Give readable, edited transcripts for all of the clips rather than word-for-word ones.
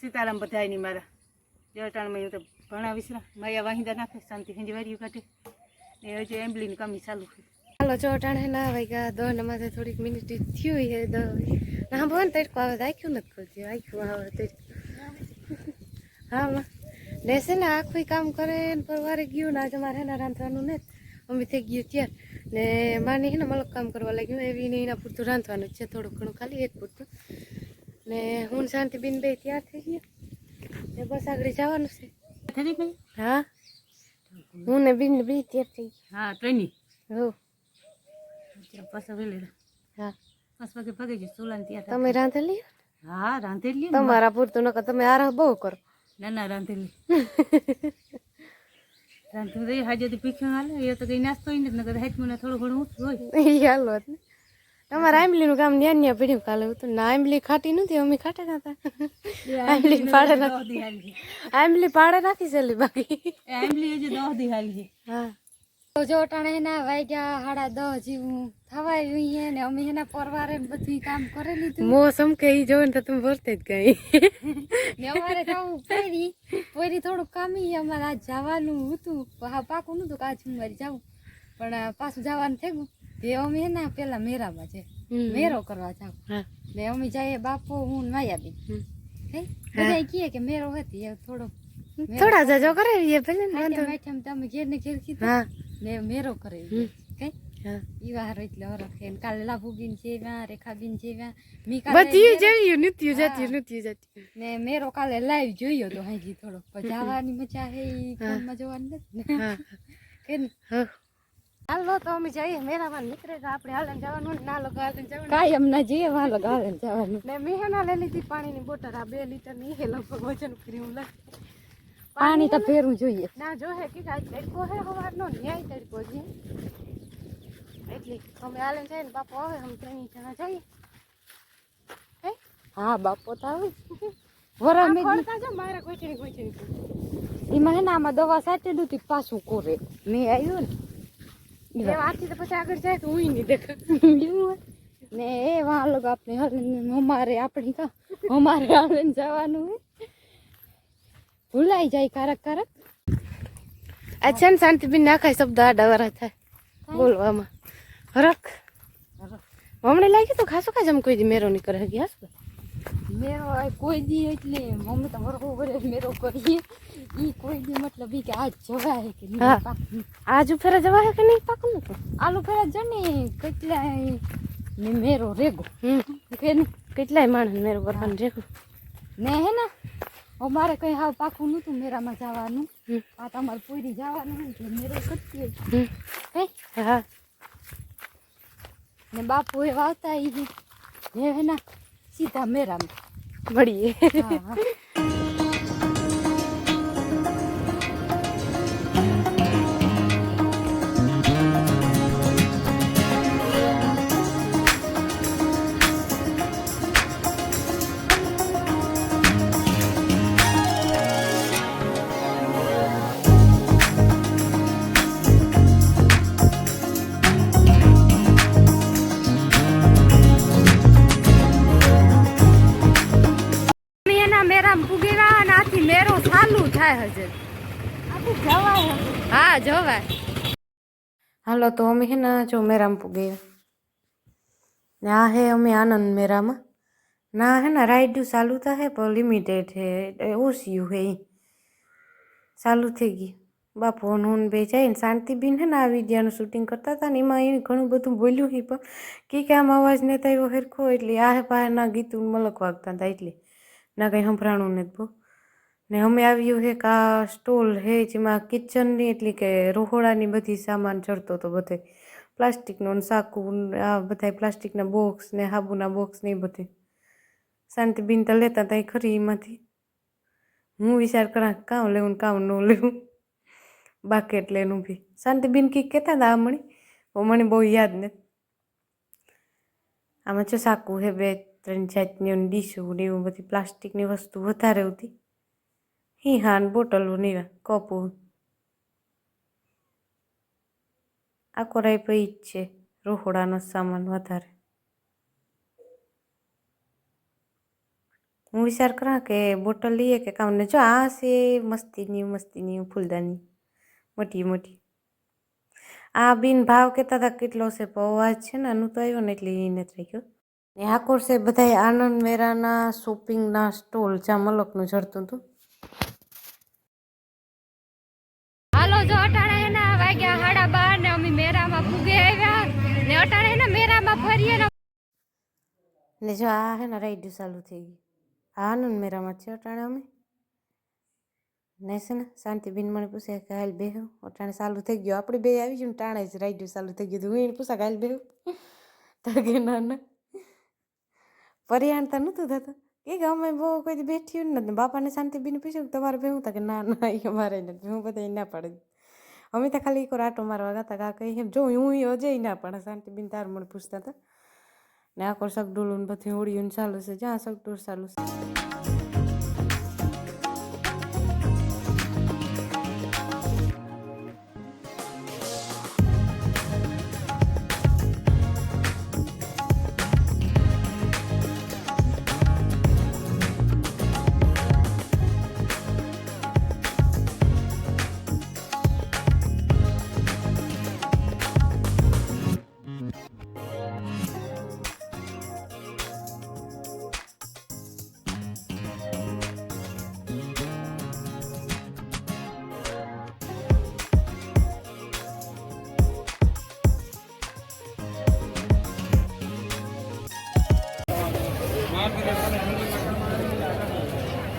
સીતારામ બધાયની મારા જટાણમાં હું તો ભણાવીશ ને માયા વાહિંદા નાખે શાંતિ હિંદી વાર્યું કાઢે એ હજુ એમ્બલીની કમી ચાલુ છે. હાલો ચોટાણે ના વાગ્યા દોને માથે થોડીક મિનિટ થયું છે ના બોલ તડકો આવે આખ્યું નથી કરતી આખ્યું આવે તડકો હા લેશે ને આખું કામ કરે ને પરવારે ગયું ને આજે મારે એના રાંધવાનું ને અમે થઈ ગયું ત્યાર ને માની હે ને મલક કામ કરવા લાગ્યું એવી ને એના પૂરતું રાંધવાનું છે થોડું ઘણું ખાલી એક પૂરતું ને હું શાંતિબેન બે તૈયાર થઈ ગયા ને બસ આગળ જવાનું છે. હા હું ને બેન બે તૈયાર થઈ ગયા. હા ટ્રેની હો પાછા વેલે હા પાછ વાગે ભાગી જશે સોલાન ત્યાં તમે રાંધેલી હા રાંધેલી તમારા પૂરતું નકર તમે આરામ બહુ કરો. ના ના રાંધેલી રાંધી હાજે પીખ્યો હાલે એ તો કઈ નાસ્તો ને નકર હાથ મને થોડું ઘણું ઊંચું હોય હાલો ને તમારે આંબલીનું કામ ન્યા ન્યા પીડ્યું કાલે હતું ને આંબલી ખાટી નથી અમે ખાટા નતા આંબલી પાડે નાખી આંબલી પાડે નાખી છેલ્લી બાકી આંબલી હજી 10 દી હાલી. હા તો જો ટાણે એના વાગ્યા 10:30 જેવું થવાય જોઈએ ને અમે એના પરવારે બધું કામ કરી લીધું મોસમ કે ઈ જોઈને તો તમે વર્તે જ ગઈ ને અમારે કામ પોરી થોડું કામી અમારે આજ જવાનું હતું પાકું નતું કે આજ મારી જાવું પણ પાછું જવાનું થઈ ગયું તે અમે એના પેલા મેરામાં છે મેરો કરવા જાવ ને અમે જઈએ બાપો હું માયાબી બધા કહે કે મેરો હતી થોડો થોડા જાજો કરે તમે ઘેર ને ઘેર કીધું ને મેરો કરે કઈ ઈ વાર એટલે હરખે કાલે લાભુબીન જેવા રેખાબીન જેવા મી કાલે બધી જઈ નૃત્ય જતી ને મેરો કાલે લાઈવ જોયો તો હાજી થોડો જવાની મજા હે ફોનમાં જોવાની નથી કે હાલો તો અમે જઈએ મેરામાં નીકળે તો આપણે હાલન જવાનું ના લગા હાલન જવાનું કાયમ ના જઈએ વાં લગા હાલન જવાનું ને મેહના લઈ લીધી પાણીની બોટલ આ 2 લીટર ની હે લગભગ વજન કર્યું લાગે પાણી તો ફેરવું જોઈએ ના જો હે કે આજ તડકો હે હવારનો ન્યાય તડકો છે એટલે અમે હાલન જઈએ ને બાપો આવે અમે 3 જણા જઈએ હા બાપો તો આવે વરા મે ખોરતા જો મારે કોઈ એમાં હે ને આમાં દવા સાચી દીધી પાછું કોરે મે આવ્યું ને એ આથી તો પછી આગળ જાય તો હું નહીં દેખ ને એ વાં લોગ આપણે અમારે આપણી કા અમારે હાલન જવાનું હે ભૂલાઈ જાય કારક કારક અચ્છા ને શાંતિબેન નાખાય શબ્દ આડાવરા થાય બોલવામાં હરખ હમણાં લાગ્યું તો ખાસું કાજ આમ કોઈ દી મેરો નહીં કરે હકી હાસ મેરો કોઈ દી એટલે મમ્મી તો હરખો કરે મેરો કરીએ ઈ કોઈ દી મતલબ ઈ કે આજ જવાય કે નહીં આજ ફેરા જવાય કે નહીં પાકું નતું આલુ ફેરા જને કેટલાય ને મેરો રેગો કે કેટલાય માણસ મેરો કરવાનું રેગો ને હે ને અમારે કઈ હાવ પાકું નતું મેરામાં જવાનું આ તમારે પૂરી જવાનું એટલે મેરો કરતી કઈ હા ને બાપુ એ વાવતા ઈ હે ને સીધા મેરામાં મળીએ હા જવાય હાલો તો અમે હે ને જો મેરામ પૂગ્યા ને આ હે અમે આનંદ મેરામાં ના હે ને રાઈડ ચાલુ થાય પણ લિમિટેડ હે ઓછું હે ચાલુ થઈ ગઈ બાપુ હું બે જાય ને શાંતિબેન હે ને આ વિડીયાનું શૂટિંગ કરતા હતા ને એમાં એને ઘણું બધું બોલ્યું હે પણ કે આમ અવાજ નતા આવ્યો હેરખો એટલે આ બહારના ગીતું મલક વાગતા હતા એટલે ના કંઈ સંભળાણું નથી બહુ ને અમે આવ્યું હે કા સ્ટોલ હે જેમાં કિચનની એટલે કે રહોડાની બધી સામાન ચડતો હતો બધે પ્લાસ્ટિકનો ને સાકુ આ બધા પ્લાસ્ટિકના બોક્સ ને હાબુના બોક્સ ને એ બધે શાંતિબેન તો લેતા હતા ખરી એમાંથી હું વિચાર કરા કામ લેવું ને કામ ન લેવું બાકેટ લેનું બી શાંતિબેન કંઈક કહેતા હતા આ મને બહુ યાદ નથી આમાં જો સાકુ હે 2-3 જાતની ડીશું ને એવું બધી પ્લાસ્ટિકની વસ્તુ વધારે હતી હાન બોટલો નીરા કપો આ કોરાઈ પઈ જ છે રહોડાનો સામાન વધારે હું વિચાર કરા કે બોટલ લઈએ કે કામ ને જો આ છે મસ્તીની ફૂલદાની મોટી મોટી આ બિન ભાવ કહેતા હતા કેટલો છે પણ અવાજ છે ને આનું તો આવ્યો ને એટલે એ નથી રાખ્યો ને આ કોર્સે બધા આનંદ મેરાના શોપિંગના સ્ટોલ જ્યાં મલકનું જડતું હતું. હાલો જો અટાણે એના વાગ્યા 12:30 ને અમે મેરામાં પૂગે આવ્યા ને અટાણે એના મેરામાં ફરીએ ને જો આ હે ને રાઈડ ચાલુ થઈ ગઈ. આનંદ મેરામાં છે અટાણે અમે ને છે ને શાંતિબેન મને પૂછે કે હાલ બેહો અટાણે ચાલુ થઈ ગયો આપણે બે આવી ગયું ને ટાણે જ રાઈડ ચાલુ થઈ ગયું હું એને પૂછા કે હાલ બેહો તો કે ના પરિયાણતા નહોતું થતું કે અમે બહુ કોઈ બેઠ્યું નથી બાપાને શાંતિબેન પૂછ્યું તમારે બેહું તા કે ના એ અમારે નથી હું બધા ના પાડે અમે તો ખાલી એક આટો મારવા ગાતા કા કઈ એમ જો હું અજય ના પાડે શાંતિબેન તાર મને પૂછતા હતા ને આખો સગડોળું ને બધી હોળીયું ચાલુ છે જ્યાં સગડોળ ચાલુ છે.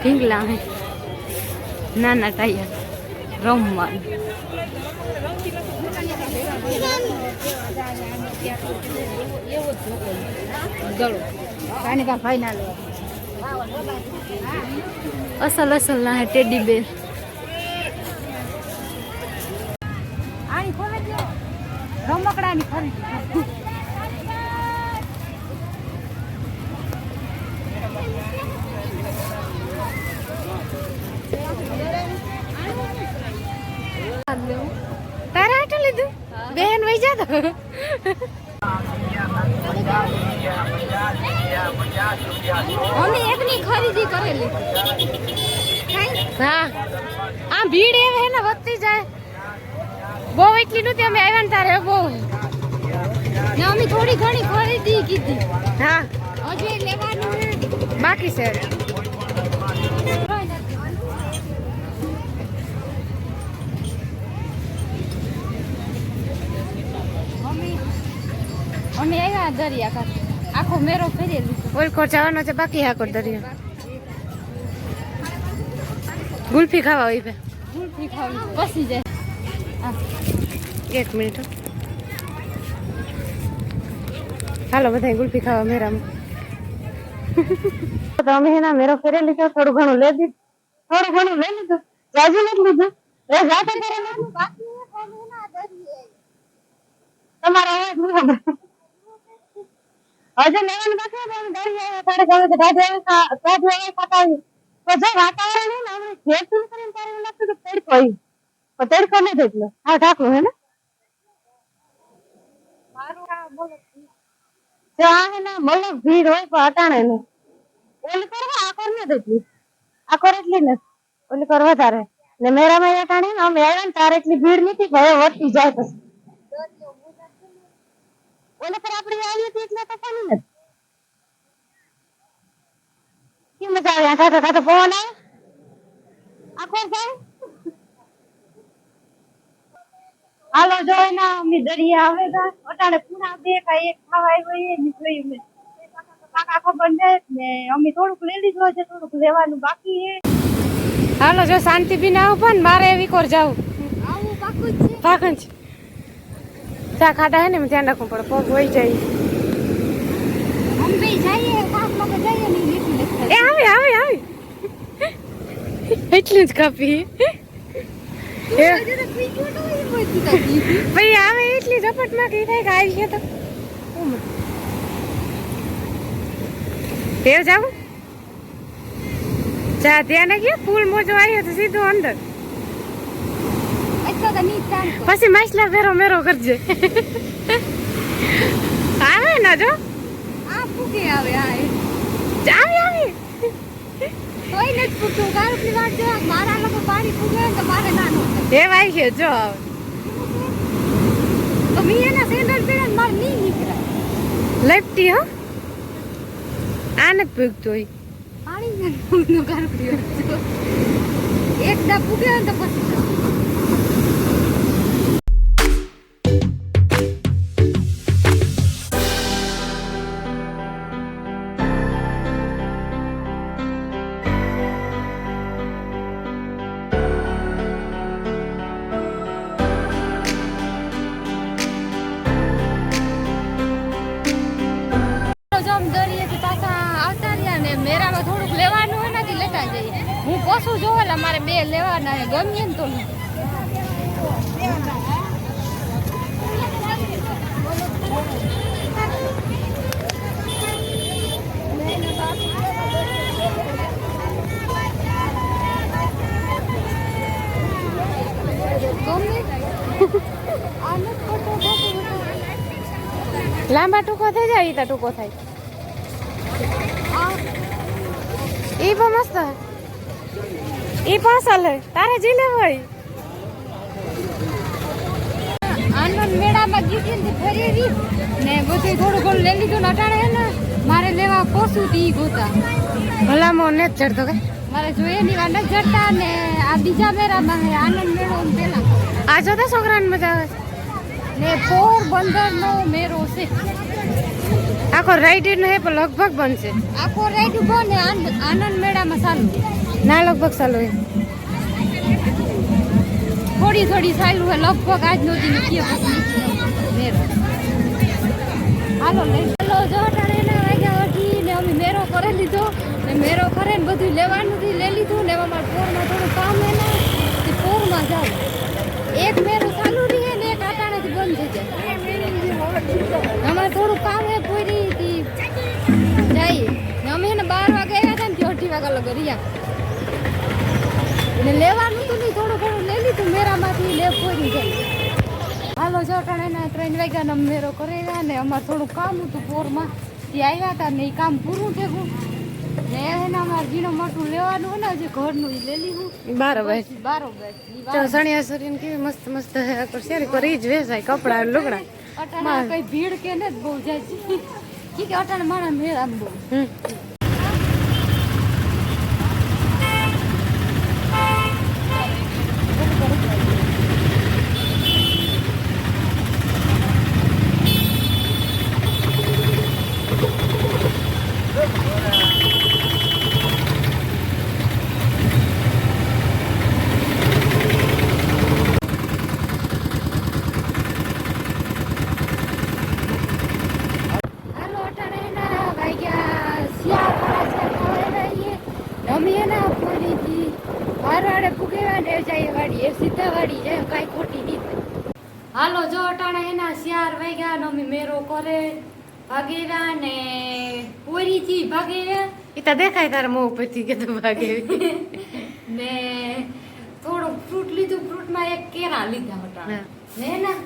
ઢીંગલા હે નાના ટાયર રમવાનું અસલ ના હે ટેડી બેર રમકડાની ખરીદી તારા આટલું લીધું બેન વહી જા તો અમે એકની ખરીદી કરેલી હા આ ભીડ એવે હે ને વધતી જાય બહુ એટલી નહોતી અમે આવ્યા ને તારે બહુ ને અમે થોડી ઘણી ખરીદી કીધી હા હજી લેવાનું બાકી છે અમે આવ્યા દરિયા કાંઠે આખો મેરો ફેરી લીધો ઓલકોટ જવાનો છે બાકી આખો દરિયા ગુલ્ફી ખાવા હોય પે ગુલ્ફી ખાવી પસી જાય 1 મિનિટ હાલો બધા ગુલ્ફી ખાવા મેરામાં તો અમે એના મેરો ફેરી લીધો થોડું ઘણું લઈ લીધું જાજુ નથી લીધું એ જાતે કરેલું બાકી તમારે હજુ લેવાનું બાકી દરિયા તારે ગમે તો દાદા ખાતા તો જો વાતાવરણ ને આપણે ખેતી કરીને તારે લાગતું કે તડકો આવી પણ તડકો નથી એટલો હા ઢાકું હે ને જો આ હે ને મતલબ ભીડ હોય પણ અટાણે ને ઓલી કરવા આકોર નથી એટલી આકોર એટલી ને ઓલી કર વધારે ને મેરામાં અટાણે ને અમે આવ્યા ને તારે એટલી ભીડ નથી ભય વધતી જાય પછી ઓલે પર આપણે આવી હતી એટલે તો પાણી નથી કેમ મજા આવે આઠા આઠા પવન આવે આખો જાય હાલો જોઈ ના અમે દરિયા આવેગા અટાણે પૂણા બે કા એક ખાવા આવ્યો એ નીકળી મેં કાકા ખબર ને ને અમે થોડુંક લઈ લીધું છે થોડુંક લેવાનું બાકી છે હાલો જો શાંતિ બી ના આવું પણ મારે એવી કોર જાવ આવું પાકું છે ચા ખાધા હે ને ધ્યાન રાખવું પડે પગ વહી જાય અમે જઈએ કાકમાં તો જઈએ ને એ આવે એટલું જ કાપી ભાઈ આવે એટલી ઝપટમાં કઈ થાય કે આવી છે તો દેવ જાવ ચા ત્યાં ના ગયા ફૂલ મોજો આવ્યો તો સીધું અંદર પછી માછલા ફેરો મેરો કરજે આવે ના જો આ ફૂકે આવે આવે પૂછું ગાડી વાટ જો મારા લોકો પાણી પૂગે તો મારે નાનો એ ભાઈ છે જો તો મી એના સેન્ડલ પહેરે માર ની નીકળે લેફ્ટી હો આને પૂગતો હોય પાણી નો ગાડી એક દા પૂગે તો પછી મેરામાં થોડુંક લેવાનું હોય નથી લેતા જઈએ હું પોસું જોઉં એટલે મારે બે લેવાના ગમીએ ને તો લાંબા ટૂંકો થઈ જાય ઈ ટૂંકો થાય ઈ પણ મસ્ત ઈ પાસલ હે તારે જી લે હોય આનંદ મેળામાં ગીતી ને ફરી રી ને બધું થોડું ઘણું લઈ લીધું ને અટાણે હે ને મારે લેવા પોસું તી ગોતા ભલામાં ને ચડતો કે મારે જોઈએ ની વાર ન ચડતા ને આ બીજા મેળામાં હે આનંદ મેળો પેલા આ જો તો છોકરાને મજા આવે ને પોરબંદર નો મેળો છે આખો રાઈડ હે પણ લગભગ બનશે આખો રાઈડ બને આનંદ મેળામાં ચાલુ ના લગભગ ચાલુ હે થોડી થોડી ચાલુ હે લગભગ આજ નોતી નીકળ્યો મેળો હાલો લઈ ચાલો જો અટાણે ના વાગ્યા વધી ને અમે મેળો કરી લીધો ને મેળો કરે ને બધું લેવાનું થી લઈ લીધું ને એમાં પોરમાં થોડું કામ હે ને પોરમાં જાવ એક મેળો ચાલુ રહે ને એક અટાણેથી બંધ થઈ જાય અમારે થોડું કામ હે પૂરી થી જઈએ અમે એને 12 વાગે આવ્યા હતા ને 2:30 વાગ્યા લગો રહ્યા ને લેવાનું તો નહીં થોડું ઘણું લઈ લીધું મેરામાંથી લે પૂરી જાય હાલો જો ટાણે 3 વાગ્યાનો મેરો કરેલા ને અમારે થોડું કામ હતું પોરમાં તે આવ્યા હતા ને એ કામ પૂરું થયું ને એના અમારે જીનો મોટું લેવાનું હોય ને હજી ઘરનું એ લઈ લીધું બરાબર બરોબર તો સણિયા સરીને કેવી મસ્ત મસ્ત હે આકર શેરી કરી જ વેચાય કપડા લુગડા અટાણે કઈ ભીડ કે ને બહુ જાય છે કે અટાણે મારા મેળામાં બહુ હાલો જો અટાણે એના 4 વાગ્યા નો અમે મેરો કરે ભાગેરા ને પોરી થી ભાગેરા ઈ તો દેખાય તારા મોં પરથી કે તું ભાગે ને થોડું ફ્રૂટ લીધું ફ્રૂટમાં એક કેરા લીધા અટાણે ને ના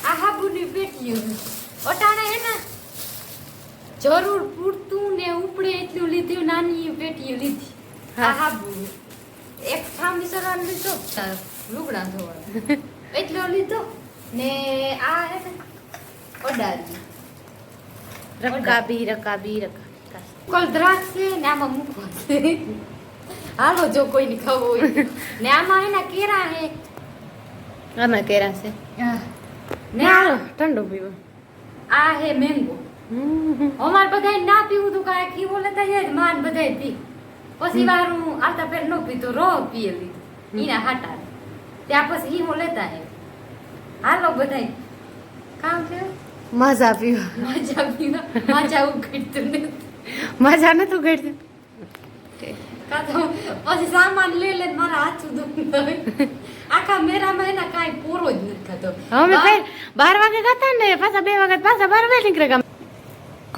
આ હાબુની પેટીઓ અટાણે હે ને જરૂર પૂરતું ને ઉપડે એટલું લીધું નાની પેટીઓ લીધી આ હાબુ એક થાંભી સરવાનું લીધો લુગડા ધોવા એટલો લીધો ને આ હે ને અડારી રકાબી કોલ દ્રાક્ષ છે ને આમાં મૂકવા છે હાલો જો કોઈને ખાવું હોય ને આમાં એના કેરા હે આમાં કેરા છે ને હાલો ઠંડુ પીવો આ હે મેંગો અમાર બધાય ના પીવું તો કાંઈ ખીવો લેતા જાય માન બધાય પી પછી વારું આતા પેર નો પીતો રો પીએ લીધું ઈના હાટા ત્યાં પછી હીમો લેતા હે હાલો બધાય કામ છે મજા પીવો મજા ઉઘડતું નથી મજા નતું ગળતું કાતો પછી સામાન લે લે મારા હાથ દુખે આખા મેરામાં એના કાંઈ પૂરો જ નથી થતો અમે ફેર 12 વાગે ગાતા ને પાછા 2 વાગે પાછા 12 વાગે નીકળે ગામ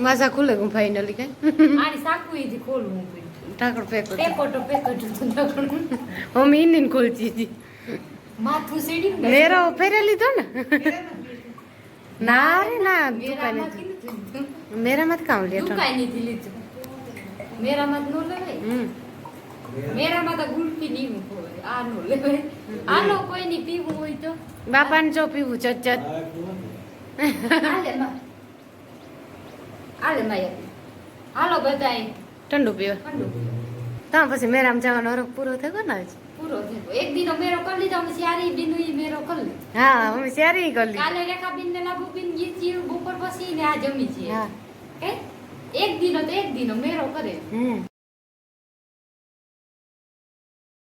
મજા ખુલે હું ફાઇનલી કઈ આની સાકુ ઈથી ખોલવું ટાકડ પેકડ પેકોટ મમ્મી ઇન્દિન ખોલતી હતી માથું સીડ્યું ને મેરો ફેરે લીધો ને ના રે ના દુકાને મેરામાં કામ લે દુકાને થી લીધું મેરામાં નો લેવાય મેરામાં તો ગુલ્ફી નહીં હોય આનો લેવાય આનો કોઈની પીવું હોય તો બાપાને જો પીવું ચટ આલે માં હાલો બધાય ઠંડુ પીવા ઠંડુ ત્યાં પછી મેરામ જવાનો હરખ પૂરો થયો ને આજ પૂરો થયો એક દીનો મેરો કરી લીધો અમે સારી બીનું ઈ મેરો કરી લીધો હા અમે શેરી કરી કાલે રેખાબીન ને લાભુબીન ગીચી બપોર પછી ને આ જમી છીએ હા એક દીનો મેરો કરે